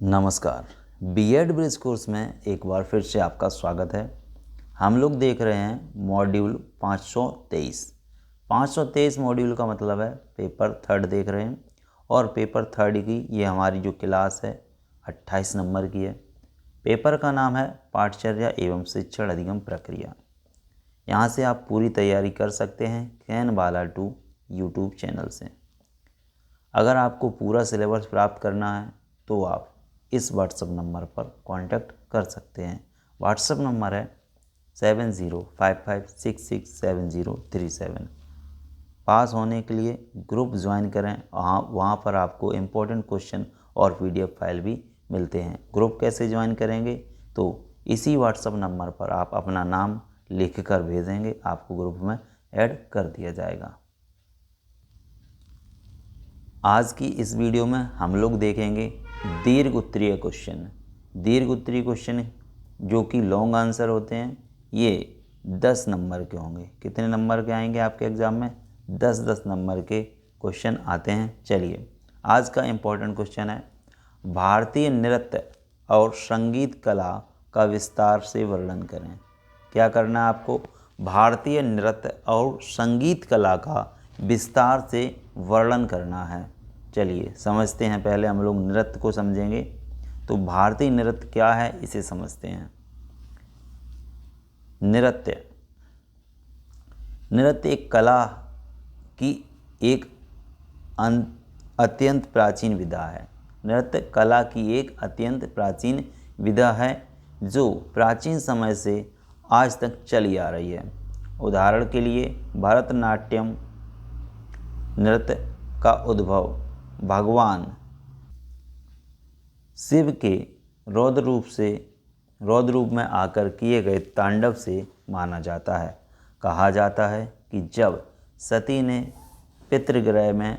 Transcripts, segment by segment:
नमस्कार। BEd bridge course में एक बार फिर से आपका स्वागत है। हम लोग देख रहे हैं मॉड्यूल 523। 523 मॉड्यूल का मतलब है पेपर थर्ड देख रहे हैं और पेपर थर्ड की ये हमारी जो क्लास है 28 नंबर की है। पेपर का नाम है पाठचर्या एवं शिक्षण अधिगम प्रक्रिया। यहाँ से आप पूरी तैयारी कर सकते हैं कैनबाला 2 यूट्यूब चैनल से। अगर आपको पूरा सिलेबस प्राप्त करना है तो आप इस व्हाट्सएप नंबर पर कांटेक्ट कर सकते हैं। व्हाट्सएप नंबर है 7055667037। पास होने के लिए ग्रुप ज्वाइन करें। वहाँ पर आपको इम्पोर्टेंट क्वेश्चन और पीडीएफ फाइल भी मिलते हैं। ग्रुप कैसे ज्वाइन करेंगे तो इसी व्हाट्सएप नंबर पर आप अपना नाम लिख कर भेजेंगे, आपको ग्रुप में ऐड कर दिया जाएगा। आज की इस वीडियो में हम लोग देखेंगे दीर्घ उत्तरीय क्वेश्चन। दीर्घ उत्तरीय क्वेश्चन जो कि लॉन्ग आंसर होते हैं, ये 10 नंबर के होंगे। कितने नंबर के आएंगे आपके एग्ज़ाम में? 10-10 नंबर के क्वेश्चन आते हैं। चलिए, आज का इम्पोर्टेंट क्वेश्चन है, भारतीय नृत्य और संगीत कला का विस्तार से वर्णन करें। क्या करना है आपको? भारतीय नृत्य और संगीत कला का विस्तार से वर्णन करना है। चलिए समझते हैं। पहले हम लोग नृत्य को समझेंगे। तो भारतीय नृत्य क्या है इसे समझते हैं। नृत्य एक कला की एक अत्यंत प्राचीन विधा है। नृत्य कला की एक अत्यंत प्राचीन विधा है जो प्राचीन समय से आज तक चली आ रही है। उदाहरण के लिए भरतनाट्यम नृत्य का उद्भव भगवान शिव के रौद्र रूप में आकर किए गए तांडव से माना जाता है। कहा जाता है कि जब सती ने पितृगृह में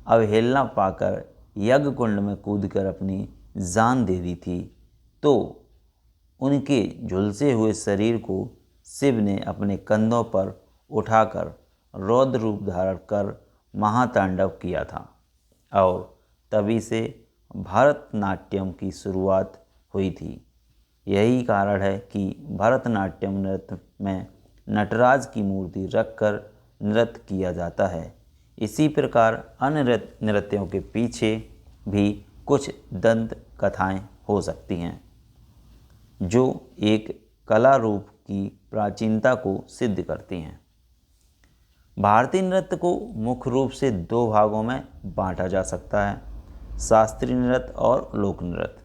अवहेलना पाकर यज्ञ कुंड में कूदकर अपनी जान दे दी थी, तो उनके झुलसे हुए शरीर को शिव ने अपने कंधों पर उठाकर रौद्र रूप धारण कर महातांडव किया था और तभी से भरतनाट्यम की शुरुआत हुई थी। यही कारण है कि भरतनाट्यम नृत्य में नटराज की मूर्ति रखकर नृत्य किया जाता है। इसी प्रकार अन्य नृत्यों के पीछे भी कुछ दंत कथाएं हो सकती हैं जो एक कला रूप की प्राचीनता को सिद्ध करती हैं। भारतीय नृत्य को मुख्य रूप से 2 भागों में बांटा जा सकता है, शास्त्रीय नृत्य और लोक नृत्य।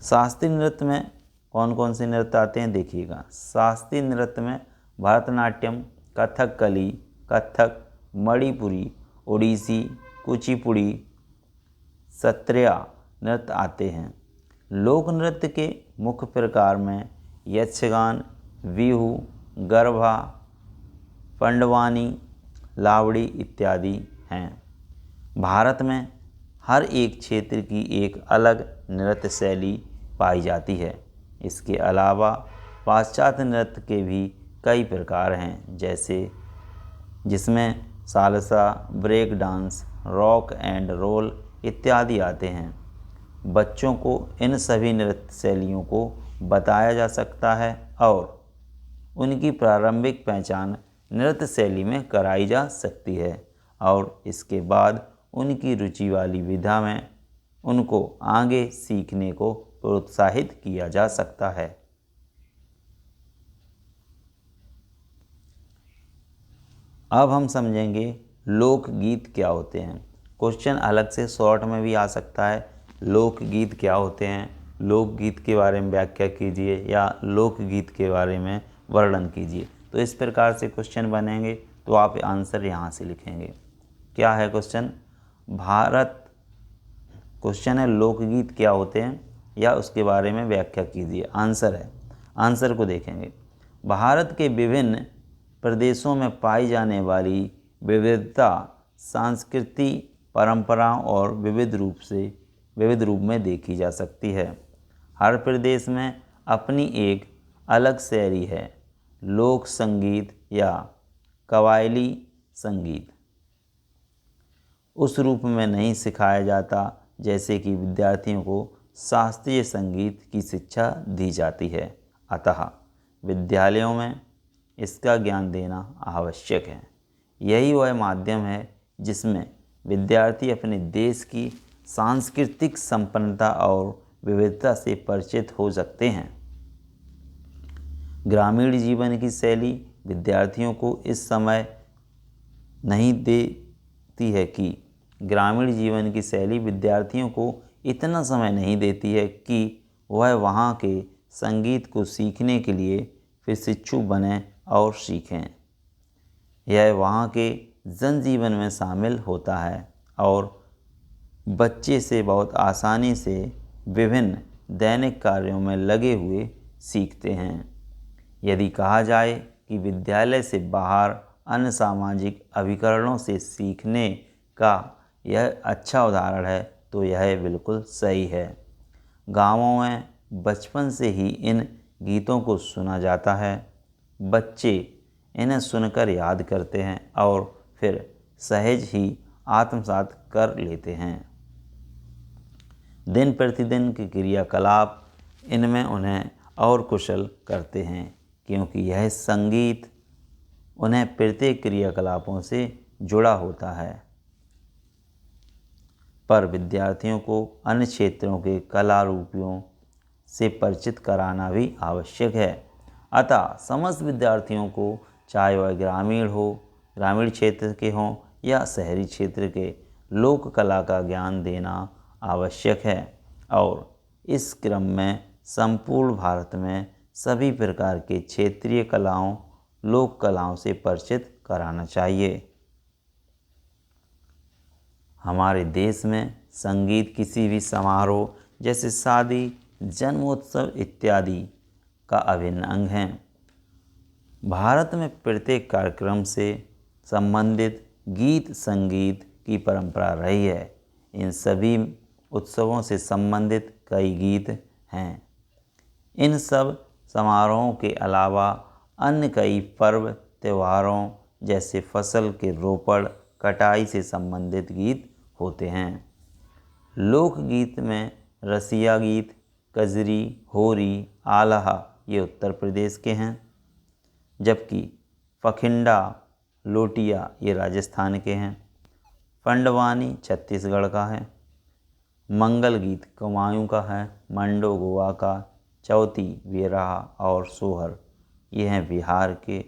शास्त्रीय नृत्य में कौन कौन से नृत्य आते हैं देखिएगा। शास्त्रीय नृत्य में भरतनाट्यम, कथकली, कथक, मणिपुरी, ओडिसी, कुचिपुड़ी, सत्रिया नृत्य आते हैं। लोक नृत्य के मुख्य प्रकार में यक्षगान, बिहू, गरबा, पंडवानी, लावड़ी इत्यादि हैं। भारत में हर एक क्षेत्र की एक अलग नृत्य शैली पाई जाती है। इसके अलावा पाश्चात्य नृत्य के भी कई प्रकार हैं, जिसमें salsa, break dance, rock and roll इत्यादि आते हैं। बच्चों को इन सभी नृत्य शैलियों को बताया जा सकता है और उनकी प्रारंभिक पहचान नृत्य शैली में कराई जा सकती है और इसके बाद उनकी रुचि वाली विधा में उनको आगे सीखने को प्रोत्साहित किया जा सकता है। अब हम समझेंगे लोकगीत क्या होते हैं। क्वेश्चन अलग से शॉर्ट में भी आ सकता है। लोकगीत क्या होते हैं, लोकगीत के बारे में व्याख्या कीजिए या लोकगीत के बारे में वर्णन कीजिए। तो इस प्रकार से क्वेश्चन बनेंगे तो आप आंसर यहाँ से लिखेंगे। क्या है क्वेश्चन? क्वेश्चन है लोकगीत क्या होते हैं या उसके बारे में व्याख्या कीजिए। आंसर है, आंसर को देखेंगे। भारत के विभिन्न प्रदेशों में पाई जाने वाली विविधता सांस्कृति परंपराओं और विविध रूप में देखी जा सकती है। हर प्रदेश में अपनी एक अलग शैली है। लोक संगीत या कव्वाली संगीत उस रूप में नहीं सिखाया जाता जैसे कि विद्यार्थियों को शास्त्रीय संगीत की शिक्षा दी जाती है। अतः विद्यालयों में इसका ज्ञान देना आवश्यक है। यही वह माध्यम है जिसमें विद्यार्थी अपने देश की सांस्कृतिक संपन्नता और विविधता से परिचित हो सकते हैं। ग्रामीण जीवन की शैली विद्यार्थियों को इस समय नहीं देती है कि ग्रामीण जीवन की शैली विद्यार्थियों को इतना समय नहीं देती है कि वह वहाँ के संगीत को सीखने के लिए फिर शिक्षु बने और सीखें। यह वहाँ के जनजीवन में शामिल होता है और बच्चे से बहुत आसानी से विभिन्न दैनिक कार्यों में लगे हुए सीखते हैं। यदि कहा जाए कि विद्यालय से बाहर अन्य सामाजिक अभिकरणों से सीखने का यह अच्छा उदाहरण है तो यह बिल्कुल सही है। गाँवों में बचपन से ही इन गीतों को सुना जाता है। बच्चे इन्हें सुनकर याद करते हैं और फिर सहज ही आत्मसात कर लेते हैं। दिन प्रतिदिन के क्रियाकलाप इनमें उन्हें और कुशल करते हैं, क्योंकि यह संगीत उन्हें प्रत्येक क्रियाकलापों से जुड़ा होता है। पर विद्यार्थियों को अन्य क्षेत्रों के कला रूपों से परिचित कराना भी आवश्यक है। अतः समस्त विद्यार्थियों को, चाहे वह ग्रामीण क्षेत्र के हों या शहरी क्षेत्र के, लोक कला का ज्ञान देना आवश्यक है और इस क्रम में संपूर्ण भारत में सभी प्रकार के क्षेत्रीय कलाओं, लोक कलाओं से परिचित कराना चाहिए। हमारे देश में संगीत किसी भी समारोह जैसे शादी, जन्मोत्सव इत्यादि का अभिन्न अंग है। भारत में प्रत्येक कार्यक्रम से संबंधित गीत संगीत की परंपरा रही है। इन सभी उत्सवों से संबंधित कई गीत हैं। इन सब समारोहों के अलावा अन्य कई पर्व त्योहारों जैसे फसल के रोपण, कटाई से संबंधित गीत होते हैं। लोकगीत में रसिया गीत, कजरी, होरी, आल्हा ये उत्तर प्रदेश के हैं, जबकि पखिंडा, लोटिया ये राजस्थान के हैं। पंडवानी छत्तीसगढ़ का है। मंगल गीत कुमायूं का है। मंडो गोवा का। चौथी, बिरहा और सोहर ये हैं बिहार के,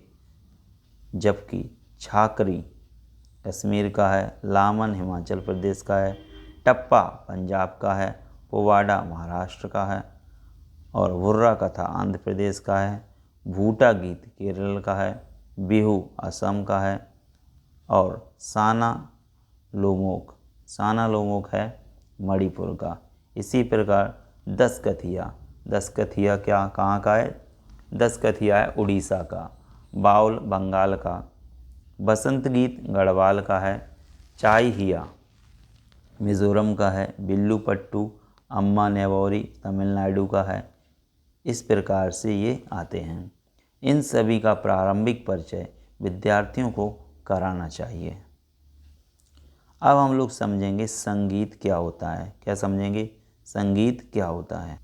जबकि छाकरी कश्मीर का है। लामन हिमाचल प्रदेश का है। टप्पा पंजाब का है। पोवाड़ा महाराष्ट्र का है और बुर्रा कथा आंध्र प्रदेश का है। भूटा गीत केरल का है। बिहू असम का है और साना लोमोक है मणिपुर का। इसी प्रकार दसकथिया क्या कहाँ का है? दसकथिया है उड़ीसा का। बाउल बंगाल का। बसंत गीत गढ़वाल का है। चाई हिया मिज़ोरम का है। बिल्लू पट्टू अम्मा नेवोरी तमिलनाडु का है। इस प्रकार से ये आते हैं। इन सभी का प्रारंभिक परिचय विद्यार्थियों को कराना चाहिए। अब हम लोग समझेंगे संगीत क्या होता है। क्या समझेंगे? संगीत क्या होता है।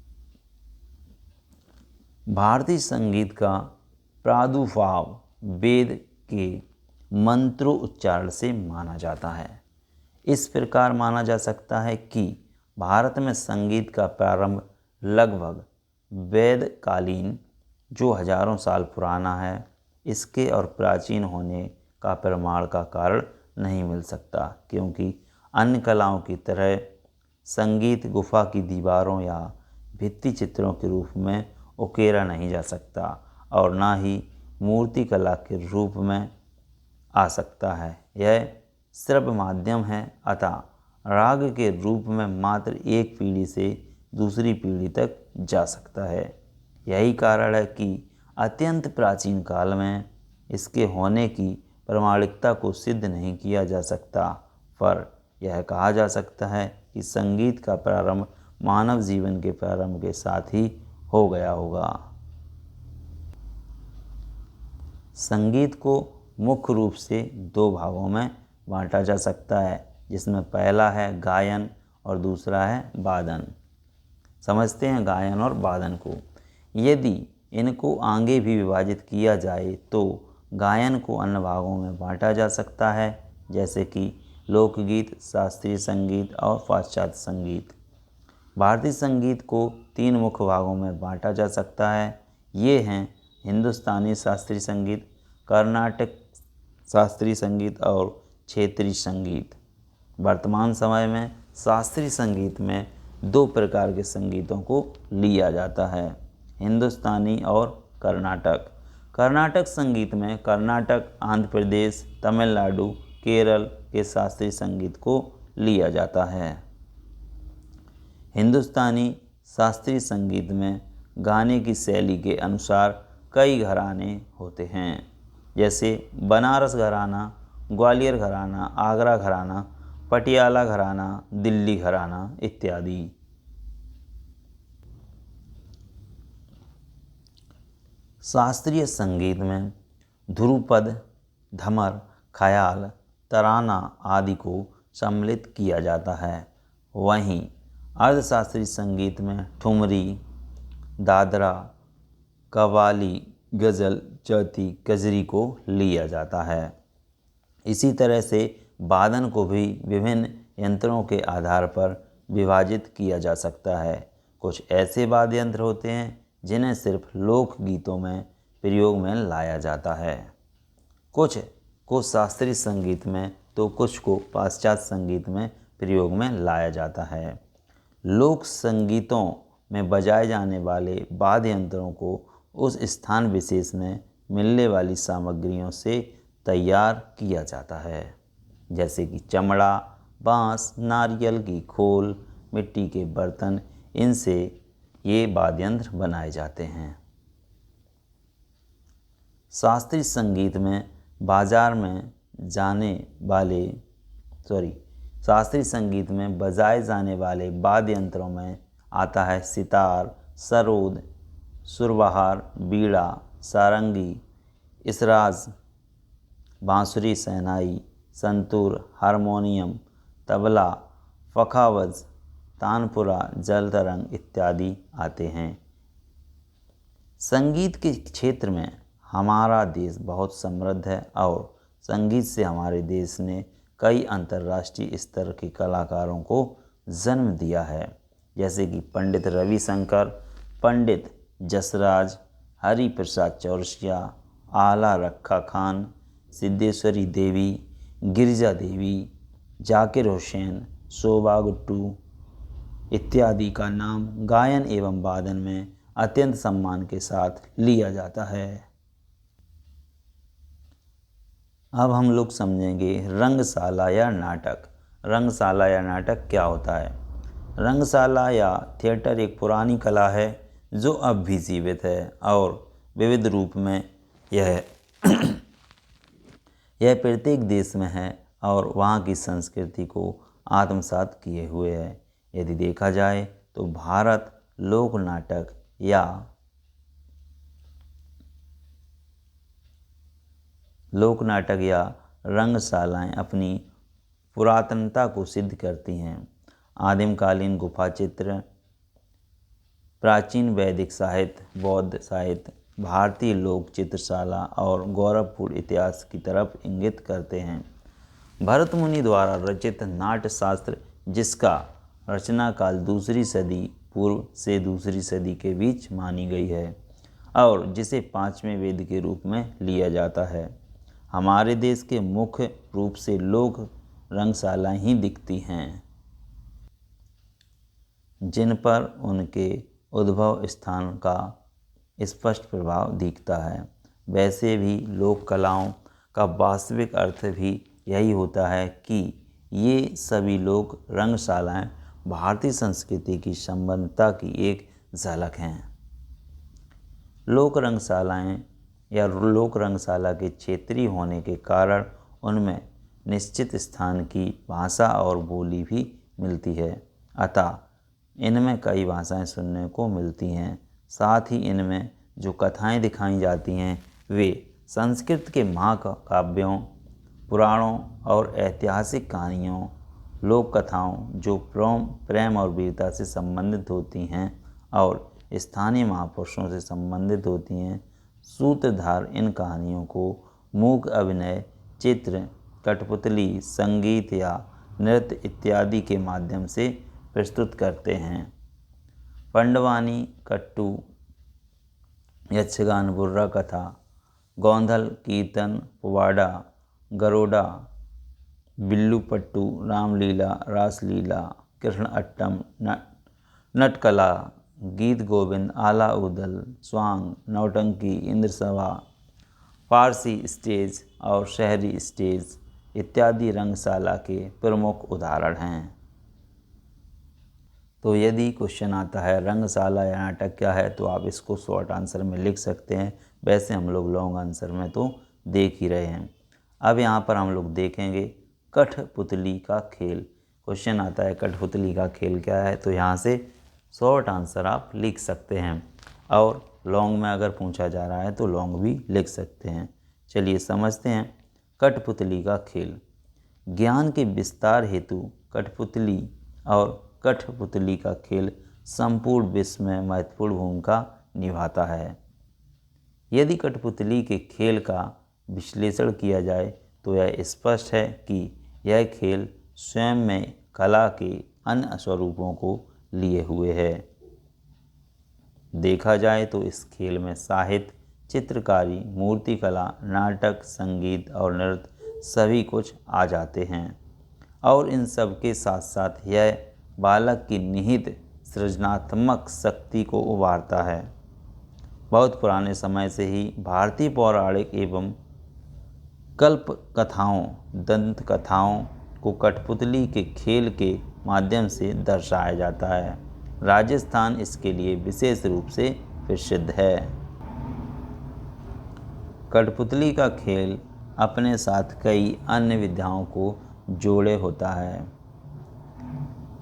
भारतीय संगीत का प्रादुर्भाव वेद के मंत्रोच्चारण से माना जाता है। इस प्रकार माना जा सकता है कि भारत में संगीत का प्रारंभ लगभग वेदकालीन, जो हजारों साल पुराना है, इसके और प्राचीन होने का प्रमाण का कारण नहीं मिल सकता, क्योंकि अन्य कलाओं की तरह संगीत गुफा की दीवारों या भित्ति चित्रों के रूप में उकेरा नहीं जा सकता और ना ही मूर्ति कला के रूप में आ सकता है। यह श्रव्य माध्यम है, अतः राग के रूप में मात्र एक पीढ़ी से दूसरी पीढ़ी तक जा सकता है। यही कारण है कि अत्यंत प्राचीन काल में इसके होने की प्रामाणिकता को सिद्ध नहीं किया जा सकता, पर यह कहा जा सकता है कि संगीत का प्रारंभ मानव जीवन के प्रारंभ के साथ ही हो गया होगा। संगीत को मुख्य रूप से दो भागों में बांटा जा सकता है, जिसमें पहला है गायन और दूसरा है वादन। समझते हैं गायन और वादन को। यदि इनको आगे भी विभाजित किया जाए तो गायन को अन्य भागों में बांटा जा सकता है, जैसे कि लोकगीत, शास्त्रीय संगीत और पाश्चात्य संगीत। भारतीय संगीत को 3 मुख्य भागों में बांटा जा सकता है। ये हैं हिंदुस्तानी शास्त्रीय संगीत, कर्नाटक शास्त्रीय संगीत और क्षेत्रीय संगीत। वर्तमान समय में शास्त्रीय संगीत में 2 प्रकार के संगीतों को लिया जाता है, हिंदुस्तानी और कर्नाटक। कर्नाटक संगीत में कर्नाटक, आंध्र प्रदेश, तमिलनाडु, केरल के शास्त्रीय संगीत को लिया जाता है। हिंदुस्तानी शास्त्रीय संगीत में गाने की शैली के अनुसार कई घराने होते हैं, जैसे बनारस घराना, ग्वालियर घराना, आगरा घराना, पटियाला घराना, दिल्ली घराना इत्यादि। शास्त्रीय संगीत में ध्रुपद, धमर, ख्याल, तराना आदि को सम्मिलित किया जाता है। वहीं अर्धशास्त्रीय संगीत में ठुमरी, दादरा, कव्वाली, गज़ल, चौथी, कजरी को लिया जाता है। इसी तरह से वादन को भी विभिन्न यंत्रों के आधार पर विभाजित किया जा सकता है। कुछ ऐसे वाद्य यंत्र होते हैं जिन्हें सिर्फ लोकगीतों में प्रयोग में लाया जाता है, कुछ को शास्त्रीय संगीत में तो कुछ को पाश्चात्य संगीत में प्रयोग में लाया जाता है। लोक संगीतों में बजाए जाने वाले वाद्य यंत्रों को उस स्थान विशेष में मिलने वाली सामग्रियों से तैयार किया जाता है, जैसे कि चमड़ा, बांस, नारियल की खोल, मिट्टी के बर्तन, इनसे ये वाद्य यंत्र बनाए जाते हैं। शास्त्रीय संगीत में बाजार में शास्त्रीय संगीत में बजाए जाने वाले वाद्य यंत्रों में आता है सितार, सरोद, सुरबहार, बीड़ा, सारंगी, इसराज, बांसुरी, शहनाई, संतूर, हारमोनियम, तबला, पखावज, तानपुरा, जल तरंग इत्यादि आते हैं। संगीत के क्षेत्र में हमारा देश बहुत समृद्ध है और संगीत से हमारे देश ने कई अंतर्राष्ट्रीय स्तर के कलाकारों को जन्म दिया है, जैसे कि पंडित रविशंकर, पंडित जसराज, हरि प्रसाद चौरसिया, आला रखा खान, सिद्धेश्वरी देवी, गिरिजा देवी, जाकिर हुसैन, शोभा गुट्टू इत्यादि का नाम गायन एवं वादन में अत्यंत सम्मान के साथ लिया जाता है। अब हम लोग समझेंगे रंगशाला या नाटक। रंगशाला या नाटक क्या होता है? रंगशाला या थिएटर एक पुरानी कला है जो अब भी जीवित है और विविध रूप में यह प्रत्येक देश में है और वहाँ की संस्कृति को आत्मसात किए हुए है। यदि देखा जाए तो भारत लोक नाटक या रंगशालाएं अपनी पुरातनता को सिद्ध करती हैं। आदिमकालीन गुफा चित्र, प्राचीन वैदिक साहित्य, बौद्ध साहित्य, भारतीय लोक चित्रशाला और गौरवपूर्ण इतिहास की तरफ इंगित करते हैं। भरत मुनि द्वारा रचित नाट्य शास्त्र, जिसका रचना काल 2री सदी पूर्व से 2री सदी के बीच मानी गई है और जिसे 5वें वेद के रूप में लिया जाता है। हमारे देश के मुख्य रूप से लोक रंगशालाएं ही दिखती हैं, जिन पर उनके उद्भव स्थान का स्पष्ट प्रभाव दिखता है। वैसे भी लोक कलाओं का वास्तविक अर्थ भी यही होता है कि ये सभी लोक रंगशालाएं भारतीय संस्कृति की संबद्धता की एक झलक हैं। लोक रंगशालाएं या लोक रंगशाला के क्षेत्रीय होने के कारण उनमें निश्चित स्थान की भाषा और बोली भी मिलती है, अतः इनमें कई भाषाएं सुनने को मिलती हैं। साथ ही इनमें जो कथाएं दिखाई जाती हैं वे संस्कृत के महाकाव्यों, पुराणों और ऐतिहासिक कहानियों लोक कथाओं जो प्रेम और वीरता से संबंधित होती हैं और स्थानीय महापुरुषों से संबंधित होती हैं। सूत्रधार इन कहानियों को मूक अभिनय, चित्र, कठपुतली, संगीत या नृत्य इत्यादि के माध्यम से प्रस्तुत करते हैं। पंडवानी, कट्टू, यक्षगान, बुर्रा कथा, गोंधल, कीर्तन, पुवाड़ा, गरोडा, बिल्लूपट्टू, रामलीला, रासलीला, कृष्ण अट्टम, नटकला, गीत गोविंद, आला उदल, स्वांग, नौटंकी, इंद्रसभा, फारसी स्टेज और शहरी स्टेज इत्यादि रंगशाला के प्रमुख उदाहरण हैं। तो यदि क्वेश्चन आता है रंगशाला या नाटक क्या है, तो आप इसको शॉर्ट आंसर में लिख सकते हैं। वैसे हम लोग लॉन्ग आंसर में तो देख ही रहे हैं। अब यहाँ पर हम लोग देखेंगे कठपुतली का खेल। क्वेश्चन आता है कठपुतली का खेल क्या है, तो यहाँ से शॉर्ट आंसर आप लिख सकते हैं और लॉन्ग में अगर पूछा जा रहा है तो लॉन्ग भी लिख सकते हैं। चलिए समझते हैं कठपुतली का खेल। ज्ञान के विस्तार हेतु कठपुतली और कठपुतली का खेल संपूर्ण विश्व में महत्वपूर्ण भूमिका निभाता है। यदि कठपुतली के खेल का विश्लेषण किया जाए तो यह स्पष्ट है कि यह खेल स्वयं में कला के अन्य स्वरूपों को लिए हुए है। देखा जाए तो इस खेल में साहित्य, चित्रकारी, मूर्तिकला, नाटक, संगीत और नृत्य सभी कुछ आ जाते हैं और इन सब के साथ साथ यह बालक की निहित सृजनात्मक शक्ति को उभारता है। बहुत पुराने समय से ही भारतीय पौराणिक एवं कल्प कथाओं, दंत कथाओं को कठपुतली के खेल के माध्यम से दर्शाया जाता है। राजस्थान इसके लिए विशेष रूप से प्रसिद्ध है। कठपुतली का खेल अपने साथ कई अन्य विधाओं को जोड़े होता है।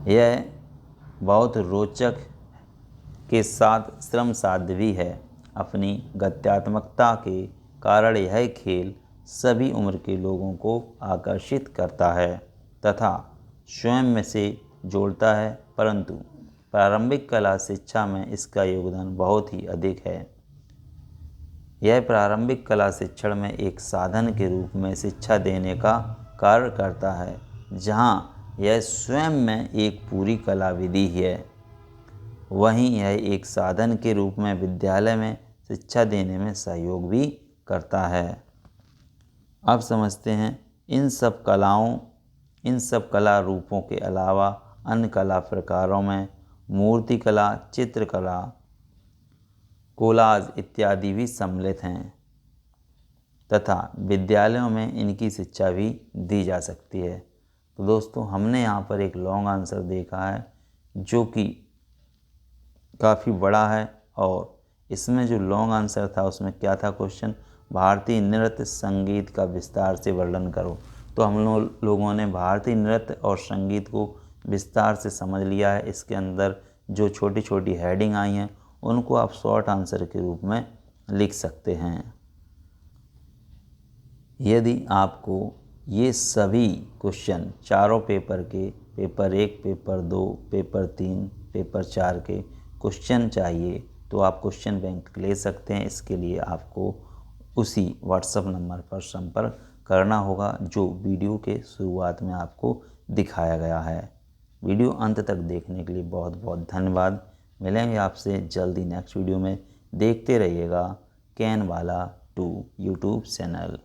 यह बहुत रोचक के साथ श्रम साध्य भी है। अपनी गत्यात्मकता के कारण यह खेल सभी उम्र के लोगों को आकर्षित करता है तथा स्वयं में से जोड़ता है, परंतु प्रारंभिक कला शिक्षा में इसका योगदान बहुत ही अधिक है। यह प्रारंभिक कला शिक्षण में एक साधन के रूप में शिक्षा देने का कार्य करता है, जहाँ यह स्वयं में एक पूरी कला विधि है। वहीं यह एक साधन के रूप में विद्यालय में शिक्षा देने में सहयोग भी करता है। अब समझते हैं इन सब कला रूपों के अलावा अन्य कला प्रकारों में मूर्तिकला, चित्रकला, कोलाज इत्यादि भी सम्मिलित हैं तथा विद्यालयों में इनकी शिक्षा भी दी जा सकती है। तो दोस्तों हमने यहाँ पर एक लॉन्ग आंसर देखा है जो कि काफ़ी बड़ा है और इसमें जो लॉन्ग आंसर था उसमें क्या था क्वेश्चन, भारतीय नृत्य संगीत का विस्तार से वर्णन करो। तो हम लोगों ने भारतीय नृत्य और संगीत को विस्तार से समझ लिया है। इसके अंदर जो छोटी छोटी हेडिंग आई हैं उनको आप शॉर्ट आंसर के रूप में लिख सकते हैं। यदि आपको ये सभी क्वेश्चन चारों पेपर के, पेपर 1, पेपर 2, पेपर 3, पेपर 4 के क्वेश्चन चाहिए तो आप क्वेश्चन बैंक ले सकते हैं। इसके लिए आपको उसी व्हाट्सएप नंबर पर संपर्क करना होगा जो वीडियो के शुरुआत में आपको दिखाया गया है। वीडियो अंत तक देखने के लिए बहुत बहुत धन्यवाद। मिलेंगे आपसे जल्दी नेक्स्ट वीडियो में। देखते रहिएगा कैनवाला 2 यूट्यूब चैनल।